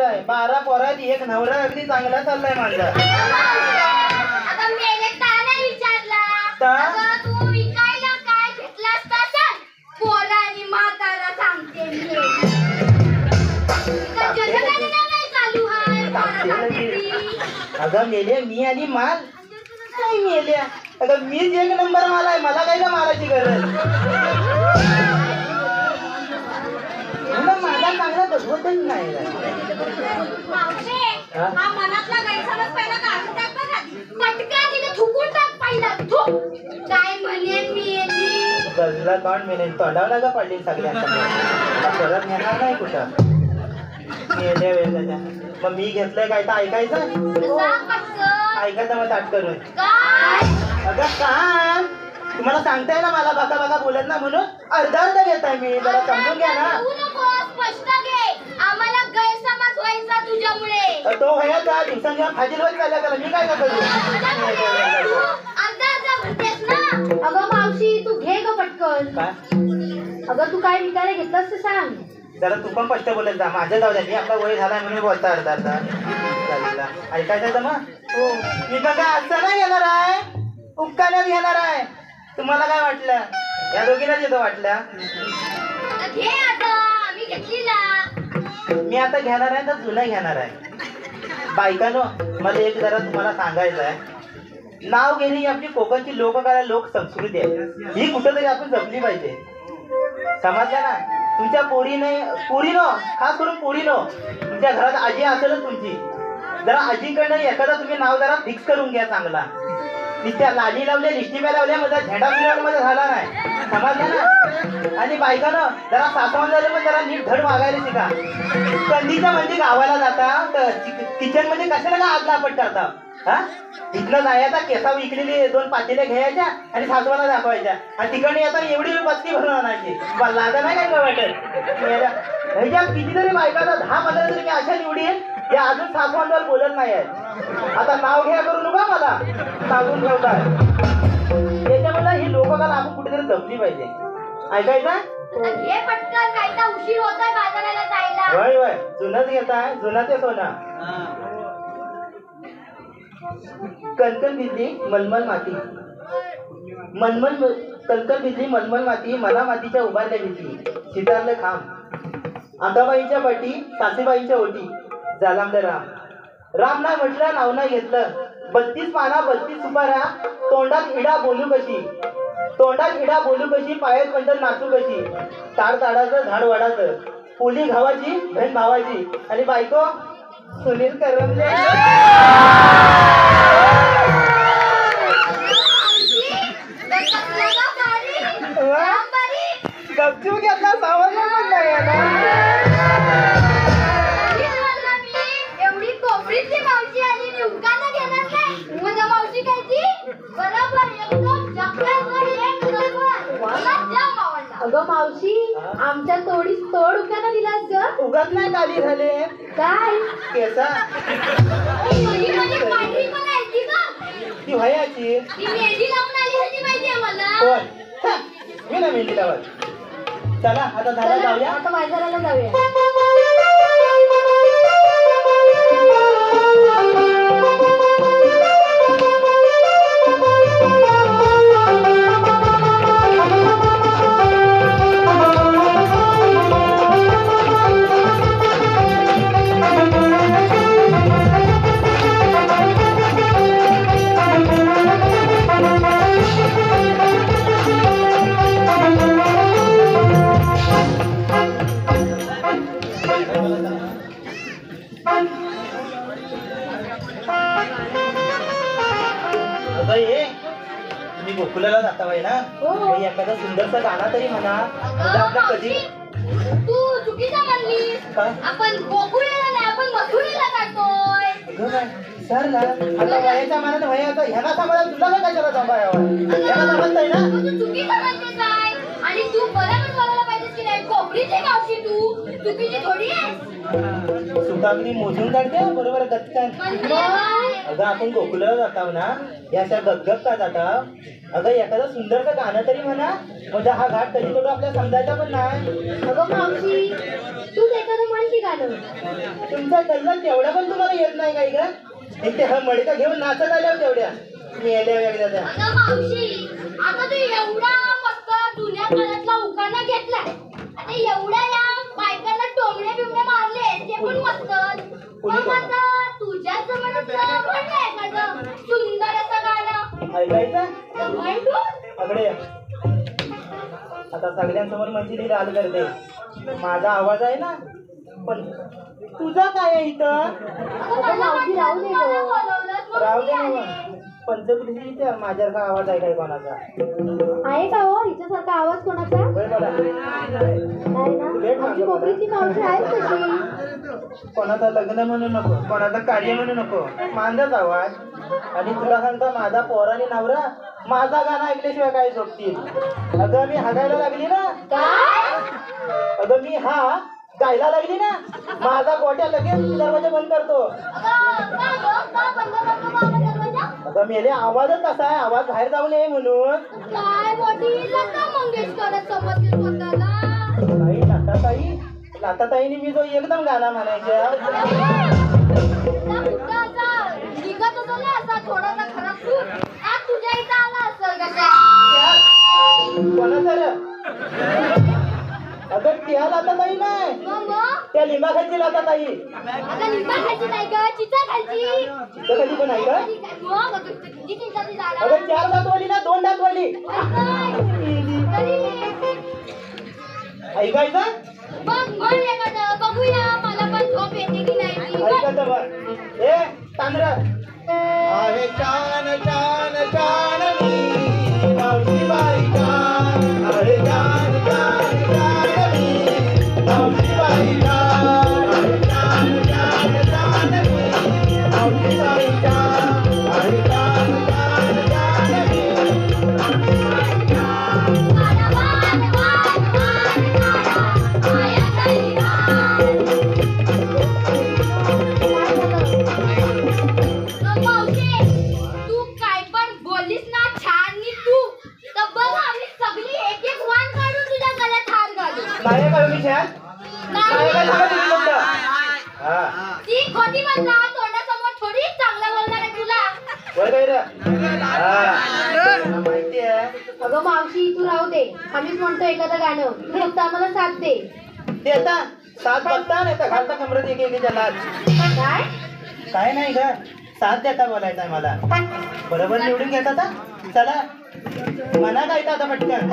आहे. 12 पोरात एक नवरा अगदी चांगला चाललाय माझा. आता मेले का नाही विचारला? अगं तू विकायला काय घेतलास का सांग. पोरा आणि म्हातारा सांगते मी. का जगाने नाही चालू आहे पोरा सांगते ती. अगं मेले मी आणि माल काय मेल्या. अगं मीच एक नंबर माल आहे. मला काय का मारायची गरज. माझा चांगला बसवतच नाही. मावशे, हा मनातला गैरसमज पहिला काढून टाक बघा. पटकन तिने थुकून टाक पहिला. थुक. काय म्हणेन मी येते. गजला तोंड मेले तोंडावला का पडली सगळ्यांना. परत घेणार नाही कुठं मेल्या वेळेला. मग मी घेतलंय काय तर ऐकायचं. ऐकायचं मग ताट करून. अगं सांग. तुम्हाला सांगताय ना मला बघा बघा बोलत ना म्हणून अर्धा घेताय मी. जरा समजून घ्या ना. स्पष्ट घे. आम्हाला गैरसमज व्हायचा तुझ्यामुळे. तो व्हायचा दिवसांच्या फाजीलवर चालला त्याला मी काय करू. अर्धा म्हणतेस ना. अगं मावशी तू घे ग पटकन. काय अगं तू काय विकायला घेतलास ते सांग. जरा तू पण स्पष्ट बोलत जा. माझ्या जाऊ द्या. मी आपला वय झालाय म्हणून बोलता अर्धा ऐकायचं मग. हो मी बघा असं नाही घेणार आहे. उपकारात घेणार आहे. तुम्हाला काय वाटलं. या दोघीला येतो वाटलं. घे आता. आम्ही घेतलीला. मी आता घेणार आहे तर जुनं घेणार आहे. बायकानो मला एक जरा तुम्हाला सांगायचं आहे. नाव घेणे ही आपली कोकणची लोककला लोक संस्कृती आहे. ही कुठेतरी आपण जपली पाहिजे. समजलं ना. तुमच्या पोरीनो खास करून पोरीनो तुमच्या घरात आजी असेलच तुमची. जरा आजीकडनं एखादा तुम्ही नाव जरा फिक्स करून घ्या चांगला. त्या लाली लावल्या लिस्टिप्या लावल्या माझा झेंडा फिरवला माझा झाला नाही. समजलं ना. आणि बायकानं जरा सासवण झालं पण जरा नीट धड वागायला शिका. कंदीच्या म्हणजे गावाला जाता किचन मध्ये कशाला का आग लापट करता. हा इथलं जायचा केसा विकलेली 2 पातेल्या घ्यायच्या आणि सासवाला दाखवायच्या आणि तिकडे येताना एवढी बत्ती भरून आणायची. लागा नाही काय वाटत. कितीतरी बायकाला 10-15 तरी मी अशा निवडीन या अजून सासवांवर बोलत नाही आहेत. आता नाव घ्या करू नका मला सांगून ठेवताय. त्याच्यामुळे ही लोककला आपण कुठेतरी जपली पाहिजे. ऐकायचं. घे पटकन. काहीचा उशीर होतोय बाजाराला जायला. वय वय जुनच घेताय. जुनाचे सोना. कणकण भिजली मलमल माती. कणकण भिजली मलमल माती. मला मातीच्या उभारल्या भीती. चितारले खांब. अंगाबाईच्या पाठी सासूबाईंच्या ओटी. जालामले राम. राम नाही म्हटलं नाव नाही घेतलं. 32 पाना 32 सुपाऱ्या. तोंडात इडा बोलू कशी. तोंडात इडा बोलू कशी. पायात बंडल नाचू कशी. ताडताडाचं झाड वाडाचं. पोली घावाची बहीण भावाची. आणि बायको सुनील करमले. गपचूप घेतला सावरला पण नाही. एवढी कोपरीतली मावशी आली आणि उकाना घेणार नाही. माझ्या मावशी काय ती बरोबर एकदम जगल्यावर एक नंबर. मला जाम आवडला. अगं मावशी आमच्या तोडीस तोड उकाना दिलास ग. उगाच नाही काली झाले. काय केसा पांढरी पण आहे ती का. ती व्हायची. ती मेहंदी लावून आली होती माहितीये मला. कोण. मी ना मेहंदी लावत. चला आता झाला जाऊया. आता बाजाराला जाऊया. गोकुलाला जाता बाई ना. एखादा सुंदरसा गाणं तरी म्हणा. आपला कधी तू चुकीचा म्हणलीस. आपण गोकुळाला नाही आपण मथुरेला जातोय. सर ना आता वयाच्या मानाने वयाचा ह्याला सांभाळा. तुला काय कशाला सांभाळावं. ह्याला समजतंय ना. तू चुकीचा म्हणतेस आहे. आणि तू बरोबर बोलायला पाहिजेस की नाही. कोपरीची मावशी तू चुकीची थोडी आहे. सुतागणी मोजून काढते बरोबर गच्चन. अगं आपण गोकुलाला जाताव ना. या अशा गपगप का जाता. अगं एखादं सुंदरचं गाणं तरी म्हणा, म्हणजे हा घाट कधी तो आपल्या समजायचा पण नाही. अगं मावशी तूच एखादं म्हण की गाणं. तुमचा गल्ला तेवढा पण तुम्हाला येत नाही काही का? एक ते हा मडका घेऊन नाचत आल्यावर तेवढ्या मेल्या एकदा त्या. अगं मावशी आता तू एवढा मस्त जुन्या काळातला उखाणा घेतलाय, आता एवढ्या या बायकांना टोमणे बिमणे मारले ते पण मस्त. मग आता तुझ्याच मनातलं म्हणलंय एखादं सुंदर असं गाणं ऐकायचं तर म्हण तू. अगडे आता सगळ्यांसमोर म्हणजे राज करते. माझा आवाज आहे ना, पण तुझा काय आहे इथं? अगं मावशी राहू दे गं. राहू दे ना मग. पंचकृषी विचार माझ्यासारखा आवाज आहे काय कोणाचा? आहे का हो हिच्यासारखा आवाज कोणाचा? होय बघा. आहे ना आमची कोपरीतली मावशी आहे तशी. कोणाचं लग्न म्हणू नको, कोणाचं कार्य म्हणू नको, माझाच आवाज. आणि तुला सांगता माझा पोराने नवरा माझा गाणं ऐकल्याशिवाय काय झोपतील? अगं मी हागायला लागली ना, अगं मी हा गायला लागली ना, माझा गोट्या लगेच दरवाजा बंद करतो. अगं मेले आवाजच कसा आहे, आवाज बाहेर जाऊ नये म्हणून. काय मोठी लता मंगेशकर समजते स्वतःला. ताई लाताताई, लाताताईने मी जो एकदम गाणं म्हणायच्या. निघत होतो ना असा थोडासा खराब सूर, आज तुझ्या इथं आला असेल कशा. कोणाचं रे? अगं त्या लाताताई नाही, त्या लिंबाखालची लाताताई. आता लिंबा खायची नाही ग, चिचा खायची. चिचा कधी पण आहे का? मग किती चिंचाची झाड. अगं 4 दातवाली ना 2 दातवाली. ऐकायचं बघ म्हण एखादं बघूया, मला पण झोप येते की नाही. ऐकायचं बघ. ए तांद्र आहे छान छान छान मी मावशी बाई छान आहे छान छान छान मी मावशी बाई छान आहे छान छान छान मी मावशी बाई छान आहे छान छान छान मी. तू काय पण बोललीस ना छान नी तू तर बघ आम्ही सगळी एक एक वाण काढून तुझ्या गळ्यात हार घालू. नाही का मी छान नाही काय सांगा तुम्ही लोक. हा ती खोटी म्हणला तोंडासमोर थोडी चांगला बोलणार आहे तुला. वर काय रे? हा माहिती आहे. अगं मावशी तू राहू दे, आम्हीच म्हणतो एखादं गाणं, तू फक्त आम्हाला साथ दे. ते आता साथ बघता नाही तर घालता कमरत एक एकीच्या लाज. काय काय नाही ग, साथ देता बोलायचा मला. बरोबर निवडून घेता आता. चला म्हणा काय आता पटकन.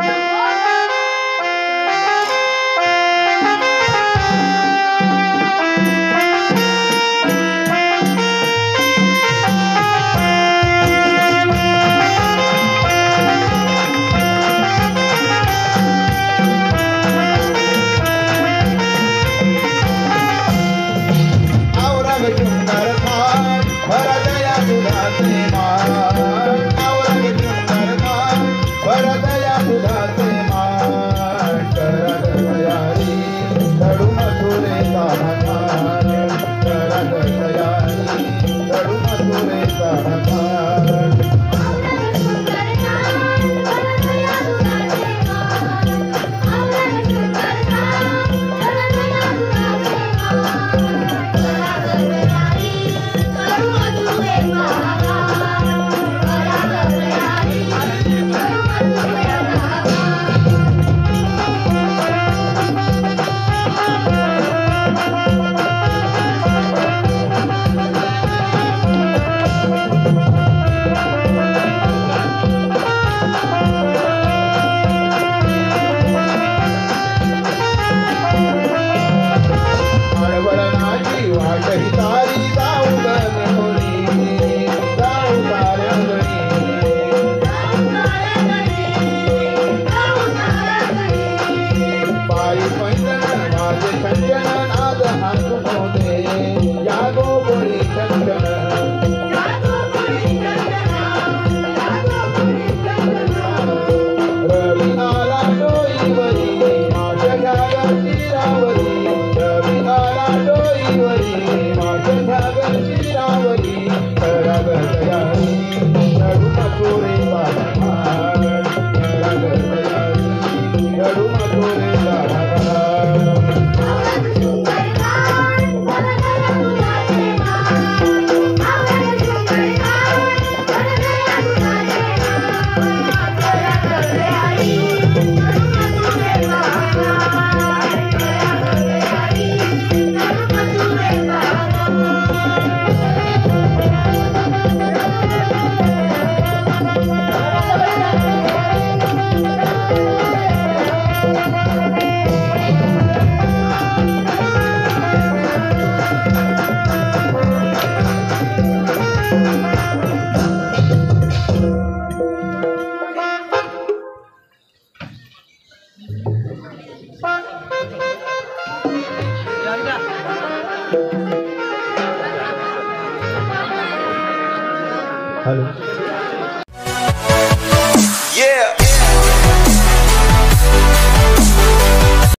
हॅलो